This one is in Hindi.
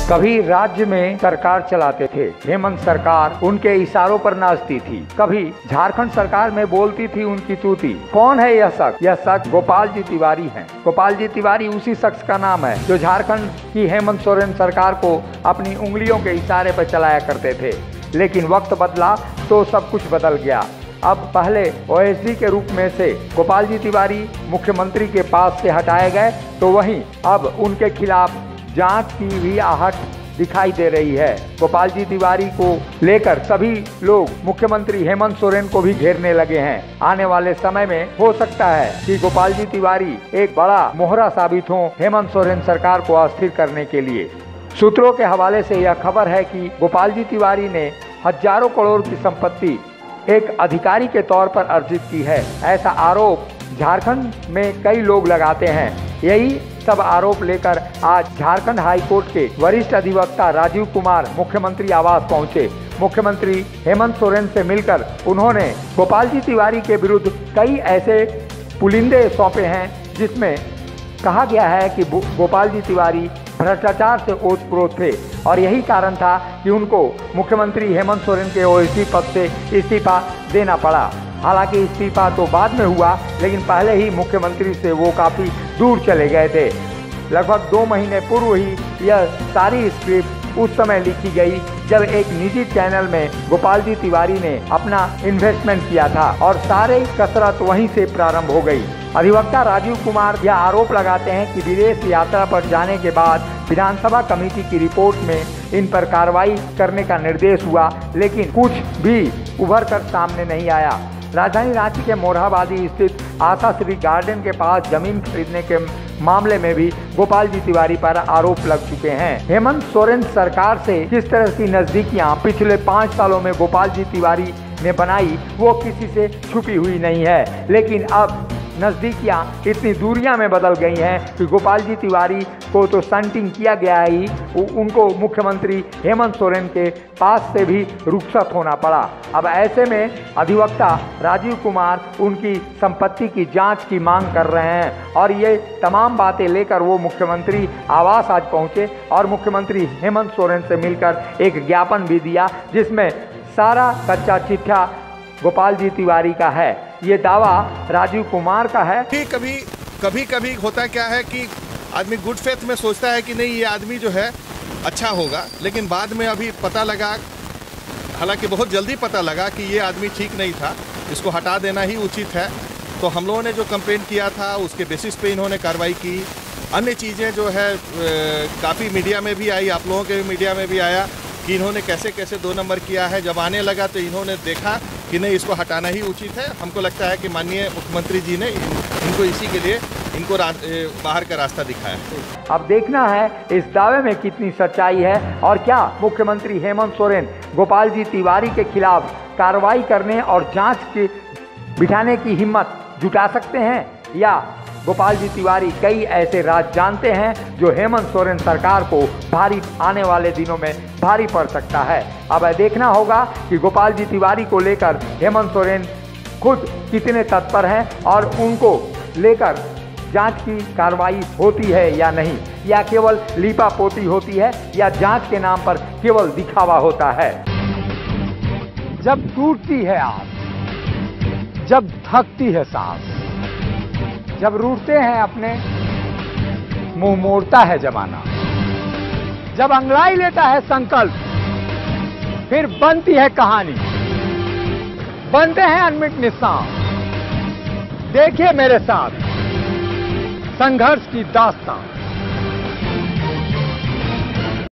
कभी राज्य में सरकार चलाते थे, हेमंत सरकार उनके इशारों पर नाचती थी। कभी झारखंड सरकार में बोलती थी उनकी तूती। कौन है यह शख्स? यह शख्स गोपाल जी तिवारी हैं। गोपाल जी तिवारी उसी शख्स का नाम है जो झारखंड की हेमंत सोरेन सरकार को अपनी उंगलियों के इशारे पर चलाया करते थे। लेकिन वक्त बदला तो सब कुछ बदल गया। अब पहले ओएसडी के रूप में से गोपाल जी तिवारी मुख्यमंत्री के पास से हटाए गए, तो वहीं अब उनके खिलाफ जांच की भी आहट दिखाई दे रही है। गोपाल जी तिवारी को लेकर सभी लोग मुख्यमंत्री हेमंत सोरेन को भी घेरने लगे हैं। आने वाले समय में हो सकता है कि गोपाल जी तिवारी एक बड़ा मोहरा साबित हो हेमंत सोरेन सरकार को अस्थिर करने के लिए। सूत्रों के हवाले से यह खबर है कि गोपाल जी तिवारी ने हजारों करोड़ की संपत्ति एक अधिकारी के तौर पर अर्जित की है। ऐसा आरोप झारखंड में कई लोग लगाते हैं। यही सब आरोप लेकर आज झारखंड हाई कोर्ट के वरिष्ठ अधिवक्ता राजीव कुमार मुख्यमंत्री आवास पहुंचे। मुख्यमंत्री हेमंत सोरेन से मिलकर उन्होंने गोपाल जी तिवारी के विरुद्ध कई ऐसे पुलिंदे सौंपे हैं जिसमें कहा गया है कि गोपाल जी तिवारी भ्रष्टाचार से ओतप्रोत थे और यही कारण था कि उनको मुख्यमंत्री हेमंत सोरेन के ओएसडी पद से इस्तीफा देना पड़ा। हालांकि इस्तीफा तो बाद में हुआ, लेकिन पहले ही मुख्यमंत्री से वो काफ़ी दूर चले गए थे। लगभग 2 महीने पूर्व ही यह सारी स्क्रिप्ट उस समय लिखी गई जब एक निजी चैनल में गोपाल जी तिवारी ने अपना इन्वेस्टमेंट किया था और सारे कसरत वहीं से प्रारंभ हो गई। अधिवक्ता राजीव कुमार यह आरोप लगाते हैं कि विदेश यात्रा पर जाने के बाद विधानसभा कमेटी की रिपोर्ट में इन पर कार्रवाई करने का निर्देश हुआ, लेकिन कुछ भी उभर कर सामने नहीं आया। राजधानी रांची के मोरहाबादी स्थित आशा श्री गार्डन के पास जमीन खरीदने के मामले में भी गोपाल जी तिवारी पर आरोप लग चुके हैं। हेमंत सोरेन सरकार से किस तरह की नजदीकियां पिछले 5 सालों में गोपाल जी तिवारी ने बनाई, वो किसी से छुपी हुई नहीं है। लेकिन अब नज़दीकियां इतनी दूरियां में बदल गई हैं कि गोपाल जी तिवारी को तो सन्टिंग किया गया ही, उनको मुख्यमंत्री हेमंत सोरेन के पास से भी रुखसत होना पड़ा। अब ऐसे में अधिवक्ता राजीव कुमार उनकी संपत्ति की जांच की मांग कर रहे हैं और ये तमाम बातें लेकर वो मुख्यमंत्री आवास आज पहुंचे और मुख्यमंत्री हेमंत सोरेन से मिलकर एक ज्ञापन भी दिया जिसमें सारा कच्चा चिट्ठा गोपाल जी तिवारी का है। ये दावा राजीव कुमार का है। कभी होता क्या है कि आदमी गुड फेथ में सोचता है कि नहीं ये आदमी जो है अच्छा होगा, लेकिन बाद में अभी पता लगा, हालांकि बहुत जल्दी पता लगा कि ये आदमी ठीक नहीं था, इसको हटा देना ही उचित है। तो हम लोगों ने जो कंप्लेंट किया था उसके बेसिस पे इन्होंने कार्रवाई की। अन्य चीज़ें जो है काफ़ी मीडिया में भी आई, आप लोगों के भी मीडिया में भी आया कि इन्होंने कैसे कैसे 2 नंबर किया है। जब आने लगा तो इन्होंने देखा कि नहीं, इसको हटाना ही उचित है। हमको लगता है कि माननीय मुख्यमंत्री जी ने इनको इसी के लिए इनको बाहर का रास्ता दिखाया। अब देखना है इस दावे में कितनी सच्चाई है और क्या मुख्यमंत्री हेमंत सोरेन गोपाल जी तिवारी के खिलाफ कार्रवाई करने और जांच के बिठाने की हिम्मत जुटा सकते हैं, या गोपाल जी तिवारी कई ऐसे राज जानते हैं जो हेमंत सोरेन सरकार को भारी आने वाले दिनों में भारी पड़ सकता है। अब देखना होगा कि गोपाल जी तिवारी को लेकर हेमंत सोरेन खुद कितने तत्पर हैं और उनको लेकर जांच की कार्रवाई होती है या नहीं, या केवल लीपापोती होती है, या जांच के नाम पर केवल दिखावा होता है। जब टूटती है आस, जब थकती है सांस, जब रूठते हैं अपने मुंह मोड़ता है जमाना, जब अंगड़ाई लेता है संकल्प, फिर बनती है कहानी, बनते हैं अनमिट निशान। देखिए मेरे साथ संघर्ष की दास्तान।